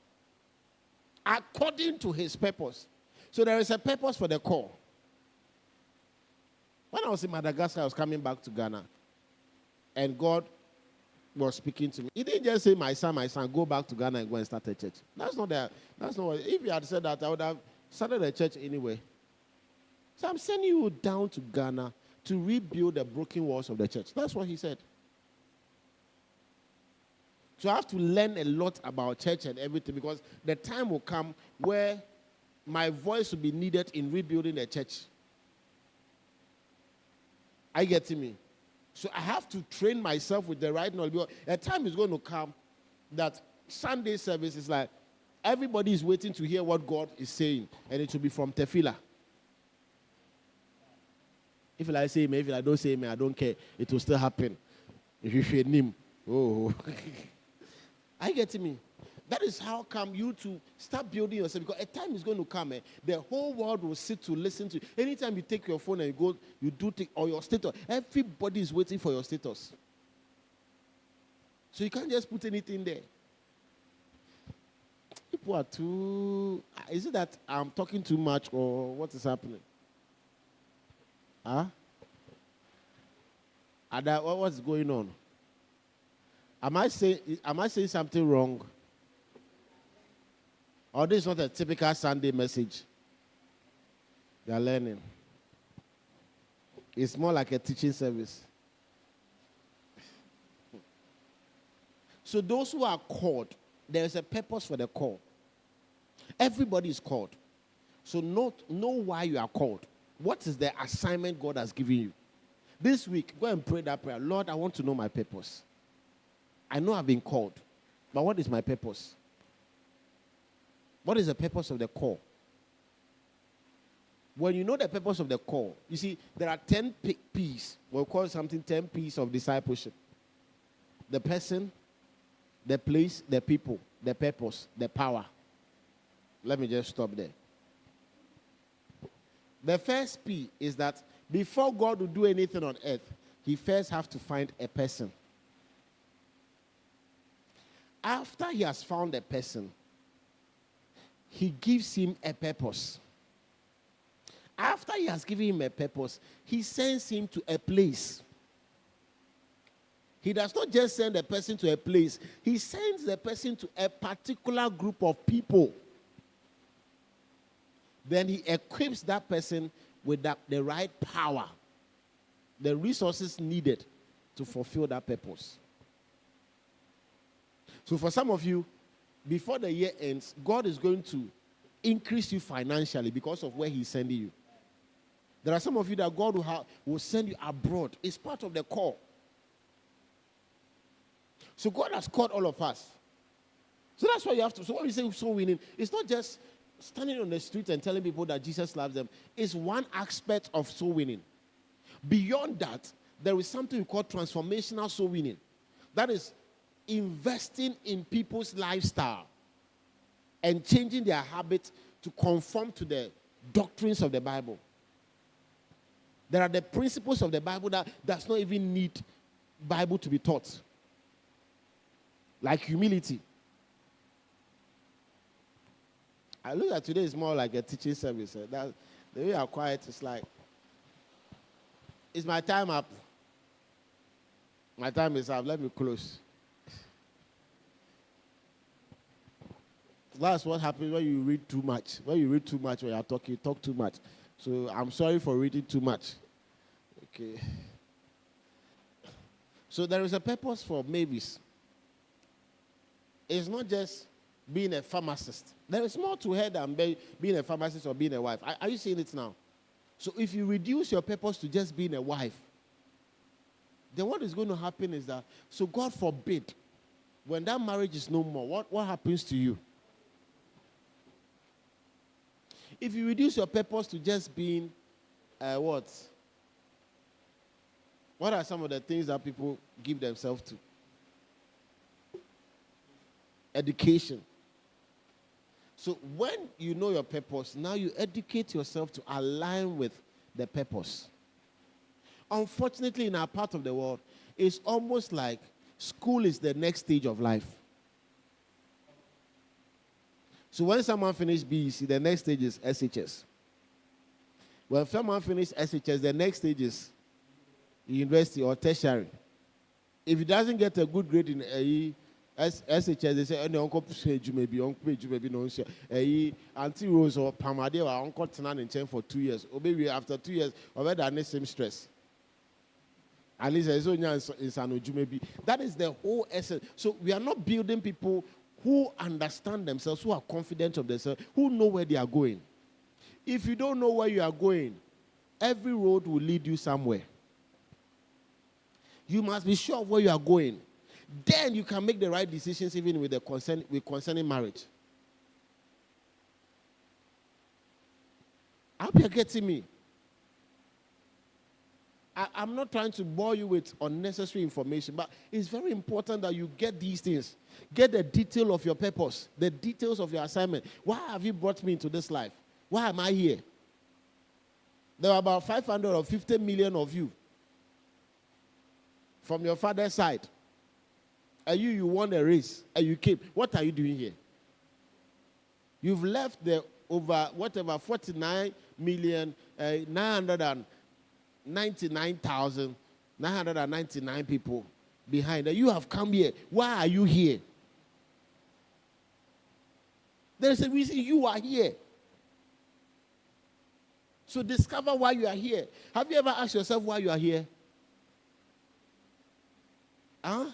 according to his purpose. So there is a purpose for the call. When I was in Madagascar, I was coming back to Ghana, and God was speaking to me. He didn't just say, my son, go back to Ghana and go and start a church. That's not what, if he had said that, I would have started a church anyway. So I'm sending you down to Ghana to rebuild the broken walls of the church. That's what he said. So I have to learn a lot about church and everything, because the time will come where my voice will be needed in rebuilding the church. Are you getting me? So I have to train myself with the right knowledge. Because a time is going to come that Sunday service is like everybody is waiting to hear what God is saying, and it will be from Tephillah. If I say amen, if I don't say amen, I don't care. It will still happen. If you fear him, oh, are you getting me? That is how come you to start building yourself, because a time is going to come. The whole world will sit to listen to you. Anytime you take your phone and you go, you do take or your status. Everybody is waiting for your status. So you can't just put anything there. People are too. Is it that I'm talking too much, or what is happening? Huh? Ada, what's going on? Am I saying something wrong? Or this is not a typical Sunday message? They are learning. It's more like a teaching service. So those who are called, there is a purpose for the call. Everybody is called. So know why you are called. What is the assignment God has given you? This week, go and pray that prayer. Lord, I want to know my purpose. I know I've been called, but what is my purpose? What is the purpose of the call? When you know the purpose of the call, you see, there are 10 P's. We'll call something 10 P's of discipleship. The person, the place, the people, the purpose, the power. Let me just stop there. The first P is that before God will do anything on earth, he first has to find a person. After he has found a person, he gives him a purpose. After he has given him a purpose, he sends him to a place. He does not just send the person to a place. He sends the person to a particular group of people. Then he equips that person with the right power, the resources needed to fulfill that purpose. So for some of you, before the year ends, God is going to increase you financially because of where he's sending you. There are some of you that God will send you abroad. It's part of the call. So God has called all of us. So that's why you have to. So when we say soul winning, it's not just standing on the street and telling people that Jesus loves them. It's one aspect of soul winning. Beyond that, there is something we call transformational soul winning. That is investing in people's lifestyle and changing their habits to conform to the doctrines of the Bible. There are the principles of the Bible that does not even need Bible to be taught. Like humility. I look at today is more like a teaching service. That, the way I'm quiet is like, is my time up? My time is up. Let me close. That's what happens when you read too much. When you read too much, when you're talking, you talk too much. So I'm sorry for reading too much. Okay. So there is a purpose for Mavis. It's not just being a pharmacist. There is more to her than being a pharmacist or being a wife. Are you seeing it now? So if you reduce your purpose to just being a wife, then what is going to happen is that, so God forbid, when that marriage is no more, what happens to you? If you reduce your purpose to just being what? What are some of the things that people give themselves to? Education. So when you know your purpose, now you educate yourself to align with the purpose. Unfortunately, in our part of the world, it's almost like school is the next stage of life. So when someone finishes BEC, the next stage is SHS. When someone finishes SHS, the next stage is university or tertiary. If he doesn't get a good grade in SHS, they say, uncle page maybe no Auntie Rose or Pamade or Uncle Tanan in chain for 2 years. Or maybe after 2 years, already the same stress. At least there's only in maybe. That is the whole essence. So we are not building people who understand themselves, who are confident of themselves, who know where they are going. If you don't know where you are going, every road will lead you somewhere. You must be sure of where you are going. Then you can make the right decisions even with concerning marriage. I hope you're getting me. I'm not trying to bore you with unnecessary information, but it's very important that you get these things. Get the detail of your purpose, the details of your assignment. Why have you brought me into this life? Why am I here? There are about 550 million of you from your father's side. And you won a race and you came. What are you doing here? You've left the over 49,999,999 people behind. And you have come here. Why are you here? There is a reason you are here. So discover why you are here. Have you ever asked yourself why you are here? Huh?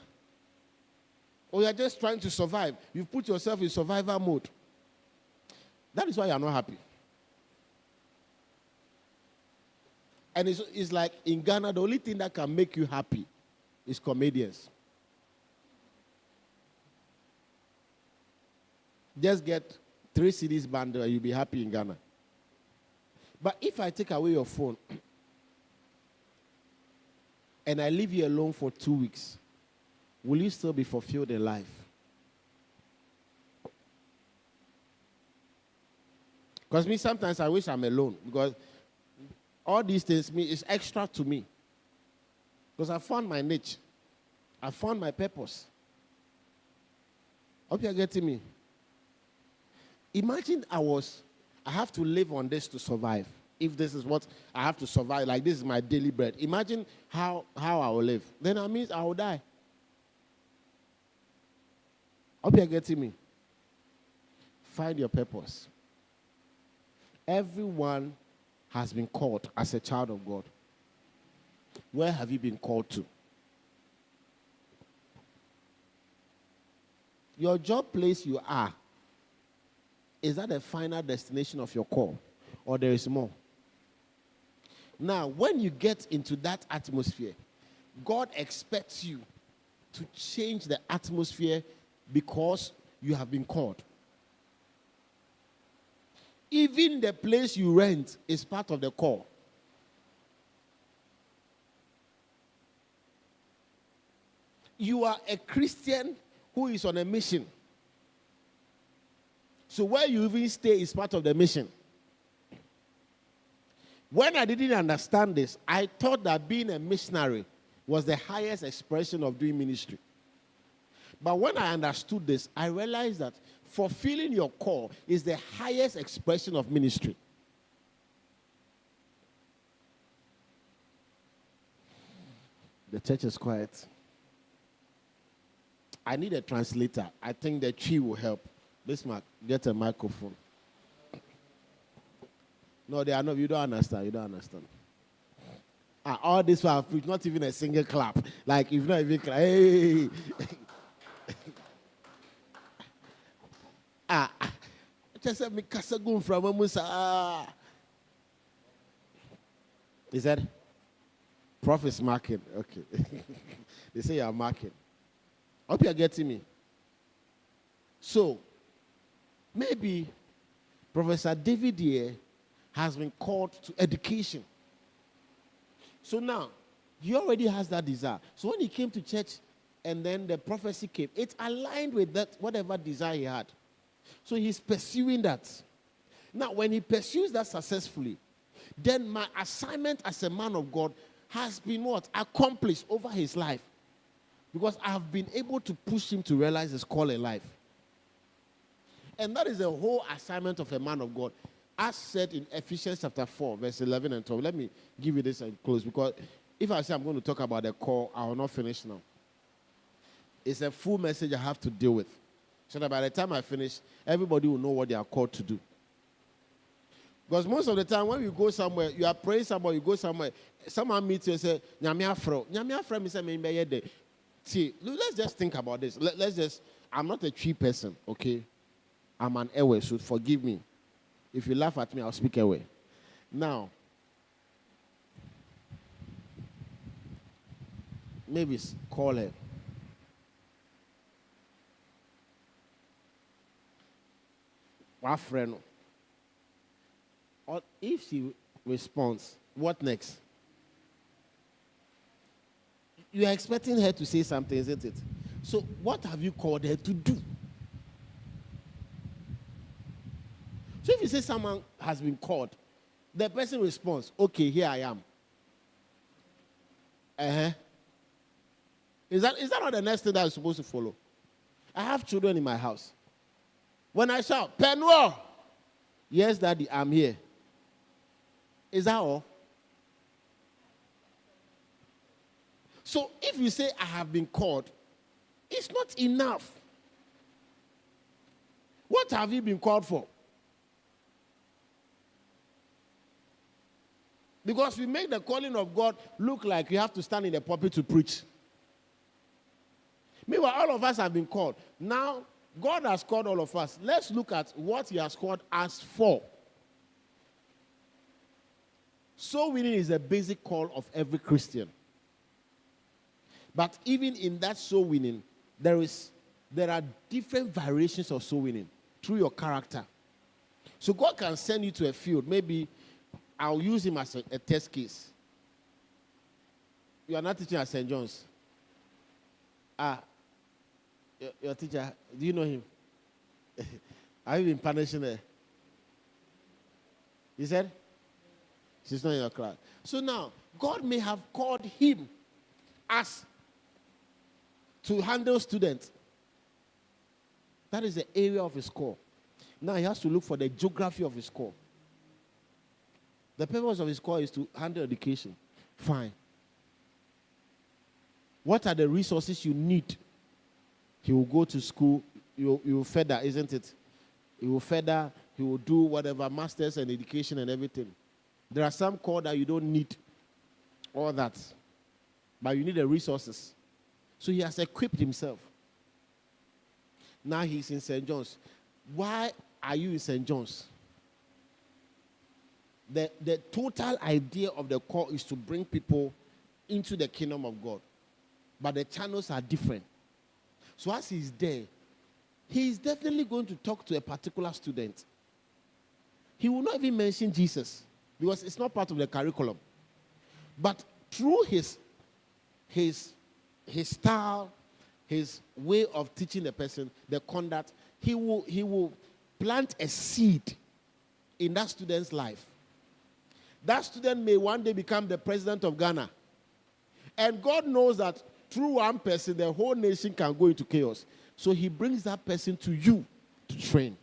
Or you are just trying to survive. You've put yourself in survival mode. That is why you are not happy. And it's like in Ghana, the only thing that can make you happy is comedians. Just get 3 CDs bundle and you'll be happy in Ghana. But if I take away your phone and I leave you alone for 2 weeks, will you still be fulfilled in life? Because me, sometimes I wish I'm alone. Because all these things, is extra to me. Because I found my niche. I found my purpose. Hope you're getting me. Imagine I have to live on this to survive. If this is what I have to survive, like this is my daily bread. Imagine how I will live. Then that means I will die. Hope you're getting me. Find your purpose. Everyone has been called as a child of God. Where have you been called to? Your job place you are, is that the final destination of your call? Or there is more? Now, when you get into that atmosphere, God expects you to change the atmosphere because you have been called. Even the place you rent is part of the call. You are a Christian who is on a mission. So where you even stay is part of the mission. When I didn't understand this, I thought that being a missionary was the highest expression of doing ministry. But when I understood this, I realized that fulfilling your call is the highest expression of ministry. The church is quiet. I need a translator. I think the tree will help. Bismarck, get a microphone. No, they are not. You don't understand. You don't understand. All this while, not even a single clap. Like, if not even clap. Hey. Just said me kasagun from Musa. Is that prophets marking? Okay. They say you are marking. I hope you are getting me. So, maybe Professor David here has been called to education. So now, he already has that desire. So when he came to church and then the prophecy came, it aligned with that, whatever desire he had. So he's pursuing that. Now, when he pursues that successfully, then my assignment as a man of God has been what? Accomplished over his life. Because I have been able to push him to realize his call in life. And that is the whole assignment of a man of God. As said in Ephesians chapter 4, verse 11 and 12. Let me give you this and close. Because if I say I'm going to talk about the call, I will not finish now. It's a full message I have to deal with. So that by the time I finish, everybody will know what they are called to do. Because most of the time, when you go somewhere, you are praying somewhere, you go somewhere, someone meets you and say, Nyame afro. Nyame afro me say, me de. See, let's just think about this. I'm not a tree person, okay? I'm an Ewe, so forgive me. If you laugh at me, I'll speak away. Now, maybe call her. One friend. Or if she responds, what next? You are expecting her to say something, isn't it? So what have you called her to do? So if you say someone has been called, the person responds, okay, here I am. Is that not the next thing that is supposed to follow? I have children in my house. When I shout, Penua, yes, Daddy, I'm here. Is that all? So if you say I have been called, it's not enough. What have you been called for? Because we make the calling of God look like you have to stand in the pulpit to preach. Meanwhile, all of us have been called. Now, God has called all of us. Let's look at what he has called us for. Soul winning is a basic call of every Christian. But even in that soul winning, there are different variations of soul winning through your character. So God can send you to a field. Maybe I'll use him as a test case. You are not teaching at St. John's. Your teacher, do you know him? Have you been punishing her? He said? She's not in your class. So now, God may have called him as to handle students. That is the area of his call. Now he has to look for the geography of his call. The purpose of his call is to handle education. Fine. What are the resources you need? He will go to school. You will further, isn't it? He will further. He will do whatever, masters and education and everything. There are some call that you don't need all that. But you need the resources. So he has equipped himself. Now he's in St. John's. Why are you in St. John's? The total idea of the call is to bring people into the kingdom of God. But the channels are different. So as he's there, he's definitely going to talk to a particular student. He will not even mention Jesus because it's not part of the curriculum. But through his style, his way of teaching the person, the conduct, he will plant a seed in that student's life. That student may one day become the president of Ghana. And God knows that through one person, the whole nation can go into chaos. So he brings that person to you to train.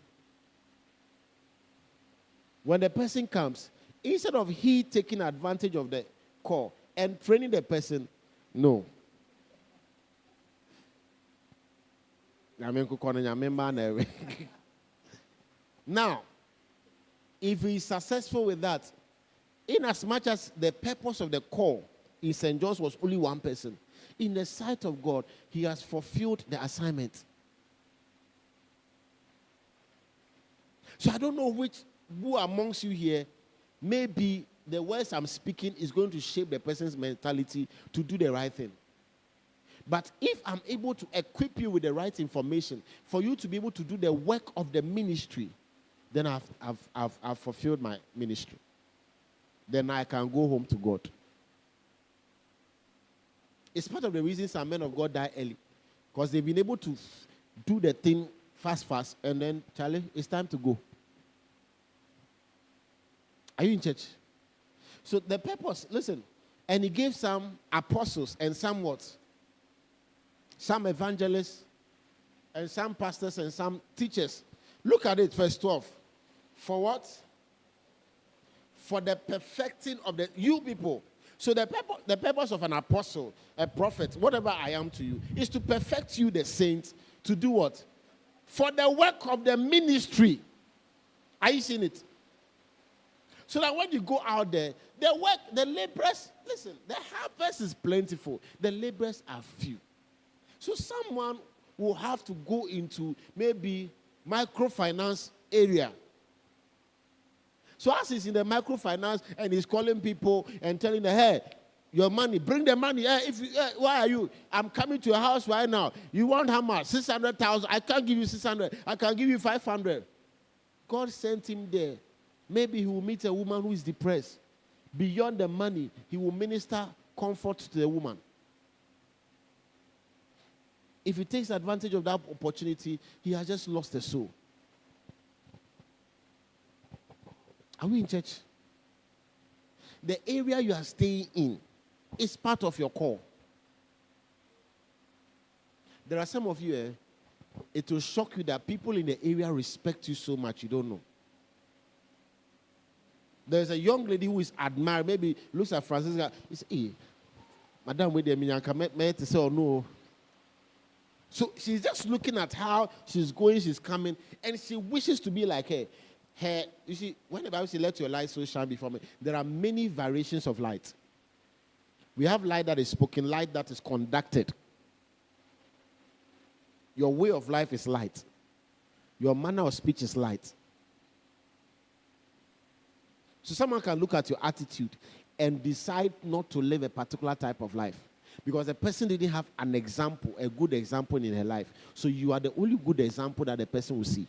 When the person comes, instead of he taking advantage of the call and training the person, no. Now, if he is successful with that, in as much as the purpose of the call in St. John's was only one person, in the sight of God, he has fulfilled the assignment. So I don't know who amongst you here, maybe the words I'm speaking is going to shape the person's mentality to do the right thing. But if I'm able to equip you with the right information for you to be able to do the work of the ministry, then I've fulfilled my ministry. Then I can go home to God. It's part of the reason some men of God die early. Because they've been able to do the thing fast, and then, Charlie, it's time to go. Are you in church? So the purpose, listen, and he gave some apostles and some what? Some evangelists, and some pastors, and some teachers. Look at it, verse 12. For what? For the perfecting of you people. So the purpose of an apostle, a prophet, whatever I am to you, is to perfect you, the saints, to do what? For the work of the ministry. Are you seeing it? So that when you go out there, the laborers, listen, the harvest is plentiful. The laborers are few. So someone will have to go into maybe microfinance area. So as he's in the microfinance and he's calling people and telling them, hey, Your money, bring the money. Why are you? I'm coming to your house right now. You want how much? 600,000. I can't give you 600. I can give you 500. God sent him there. Maybe he will meet a woman who is depressed. Beyond the money, he will minister comfort to the woman. If he takes advantage of that opportunity, he has just lost the soul. Are we in church? The area you are staying in is part of your call. There are some of you, it will shock you that people in the area respect you so much, you don't know. There's a young lady who is admired, maybe looks at Francisca, he says, hey, Madam, wait a minute, to say, oh no. So she's just looking at how she's going, she's coming, and she wishes to be like her. You see, when the Bible says, let your light so shine before me, there are many variations of light. We have light that is spoken, light that is conducted. Your way of life is light. Your manner of speech is light. So someone can look at your attitude and decide not to live a particular type of life. Because the person didn't have an example, a good example in her life. So you are the only good example that the person will see.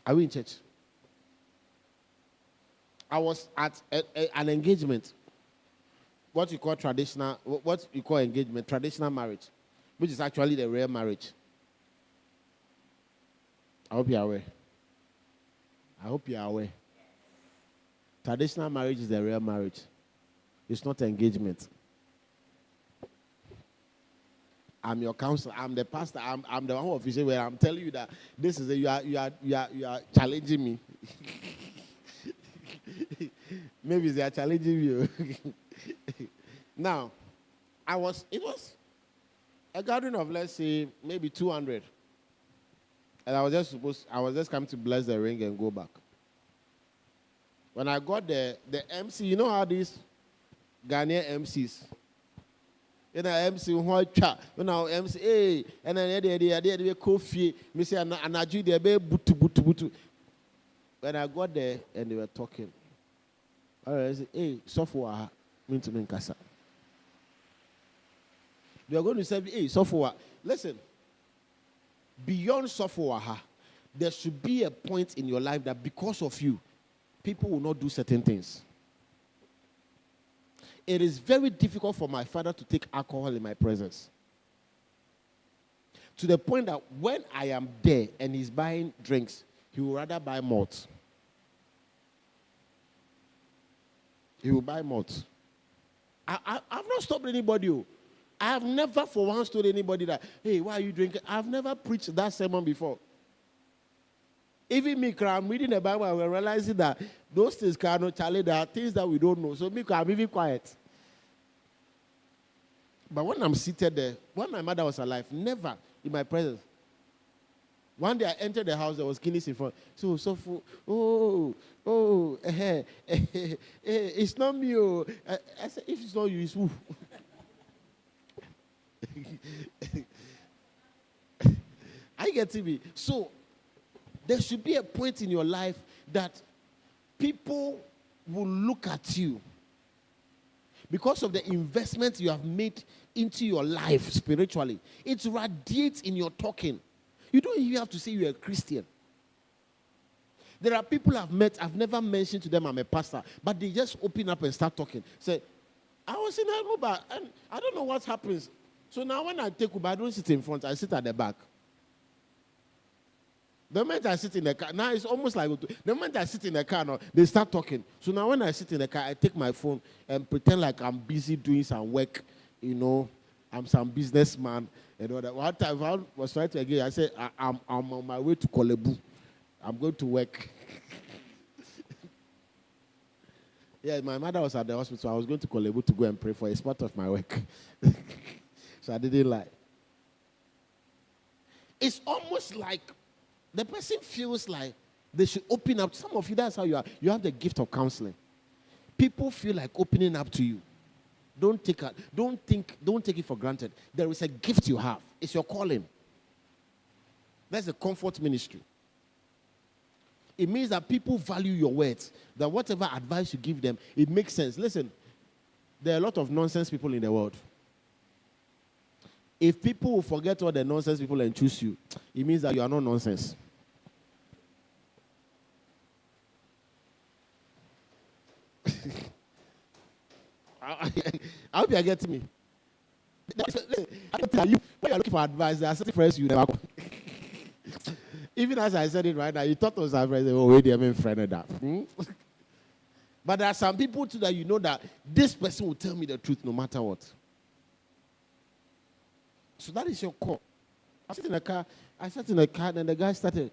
Are we in church? I was at an engagement. What you call engagement, traditional marriage, which is actually the real marriage. I hope you are aware. I hope you are aware. Traditional marriage is the real marriage. It's not engagement. I'm your counselor. I'm the pastor. I'm the one official where I'm telling you that this is you are challenging me. Maybe they are challenging you. Now, it was a gathering of, let's say, maybe 200. And I was just coming to bless the ring and go back. When I got there, the MC, you know how these Ghanaian MCs, MC MC, hey, and then they coffee, me say anaju they be butu. When I got there and they were talking, I said, hey, software, mean to me kasa. They are going to say, hey, software. Listen, beyond software, there should be a point in your life that because of you, people will not do certain things. It is very difficult for my father to take alcohol in my presence. To the point that when I am there and he's buying drinks, he will rather buy malt. He will buy malt. I've not stopped anybody. I have never for once told anybody that, hey, why are you drinking? I've never preached that sermon before. Even me, I'm reading the Bible and we're realizing that those things cannot challenge. There are things that we don't know. So me, I'm even quiet. But when I'm seated there, when my mother was alive, never in my presence. One day I entered the house, there was Guinness in front. So full. It's not me. I said, if it's not you, it's who? Are you getting me? So there should be a point in your life that people will look at you because of the investment you have made into your life spiritually. It radiates in your talking. You don't even have to say you're a Christian. There are people I've met, I've never mentioned to them I'm a pastor, but they just open up and start talking. Say, I was in Uber and I don't know what happens. So now when I take Uber, I don't sit in front, I sit at the back. The moment I sit in the car, now it's almost like, the moment I sit in the car, now, they start talking. So now when I sit in the car, I take my phone and pretend like I'm busy doing some work, I'm some businessman and all that. One time I was trying to again, I said, I'm on my way to Kolebu. I'm going to work. Yeah, my mother was at the hospital. I was going to Kolebu to go and pray for it. It's part of my work. So I didn't lie. It's almost like the person feels like they should open up. Some of you, that's how you are. You have the gift of counseling. People feel like opening up to you. Don't take it for granted. There is a gift you have. It's your calling. That's the comfort ministry. it means that people value your words. That whatever advice you give them, it makes sense. Listen, there are a lot of nonsense people in the world. If people will forget all the nonsense people and choose you, it means that you are not nonsense. I hope you are getting me. When you are looking for advice, there are certain friends you never. Even as I said it right now, you thought it was our friend. Oh, wait, I'm friend of that. But there are some people too that you know that this person will tell me the truth no matter what. So that is your call. I sat in a car, and the guy started,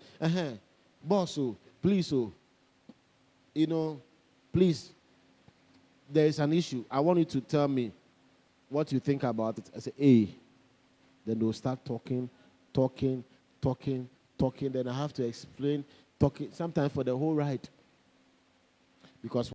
boss, please, please, there is an issue. I want you to tell me what you think about it. I say, hey. Then they'll start talking. Then I have to explain, talking, sometimes for the whole ride. Because